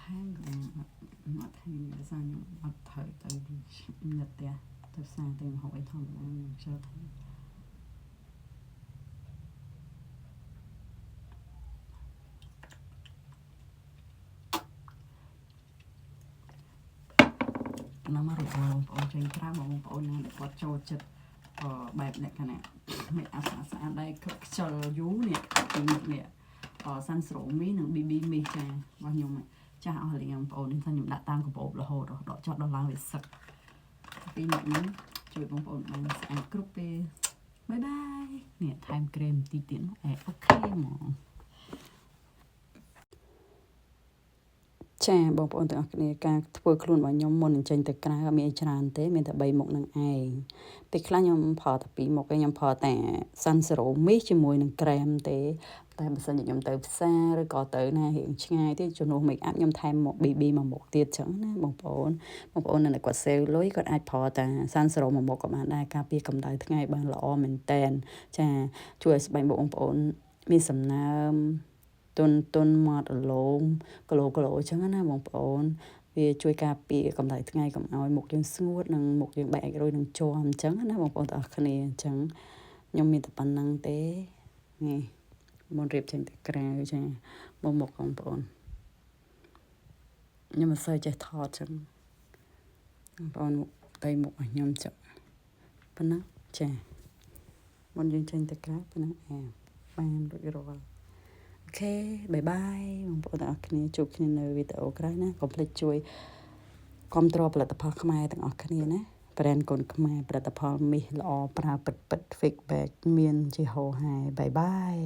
ថែមអត់ថែមដោយសារខ្ញុំអត់ត្រូវទៅនៅផ្ទះទៅផ្សារទៅហូបអីធម្មតាខ្ញុំចូលថែមណាមករកបងប្អូនចេញក្រៅបងប្អូនណាដែលគាត់ចូលចិត្តបែបលក្ខណៈមិនអាស្អាតដែរខ្ជិលយូរនេះពីមុខនេះសាន់ស្រូមីនិង BB មីចារបស់ខ្ញុំចាស់អស់លៀងបងប្អូននេះថាខ្ញុំដាក់តាមកាបូបរហូតដកចោលដល់ឡើងវាសឹកពីមុខនេះជួយបងប្អូនបានស្អាតគ្រប់ពេលបាយបាយនេះថែមក្រែមបន្តិចទៀតអូខេហ្មងចាបងប្អូនទាំងអស់គ្នាការធ្វើខ្លួនរបស់ខ្ញុំមុននឹងចេញទៅក្រៅអត់មានអីច្រើនទេមានតែ3មុខនឹងឯងពេលខ្លះខ្ញុំផលតែ2មុខឯងខ្ញុំផលតែសាន់សេរ៉ូមីសជាមួយនឹងក្រែមទេតែបើសិនជាខ្ញុំទៅផ្សារឬក៏ទៅណារៀងឆ្ងាយទេជំនួស make up ខ្ញុំថែមមុខ BB មួយមុខទៀតចឹងណាបងប្អូននៅគាត់សេវលុយគាត់អាចផលតែសាន់សេរ៉ូមួយមុខក៏បានដែរការពារកម្ដៅថ្ងៃបានល្អមែនតែនចាជួយឲ្យស្បែកមុខបងប្អូនមានសំណើមទុនមាត់រលោងគីឡូអញ្ចឹងណាបងប្អូនវាជួយការពារកម្ដៅថ្ងៃកុំឲ្យមុខយើងស្ងួតនិងមុខយើងបែករុយនឹងជាប់អញ្ចឹងណាបងប្អូនទាំងអស់គ្នាអញ្ចឹងខ្ញុំមានតែប៉ុណ្្នឹងទេនេះមុនរៀបចេញទៅក្រៅចាមុខបងប្អូនខ្ញុំមិនសូវចេះថតចឹងបងប្អូនតែមុខរបស់ខ្ញុំចឹងប៉ុណ្ណាចាមុនយើងចេញទៅក្រៅប៉ុណ្ណាបានរួចរាល់អូខេបាយបាយបងប្អូនទាំងអស់គ្នាជួបគ្នានៅវីដេអូក្រោយណាកុំភ្លេចជួយគាំទ្រផលិតផលខ្មែរទាំងអស់គ្នាណាbrand កូនខ្មែរផលិតផលមាសល្អប្រើពិត feedback មានជាហោហែបាយបាយ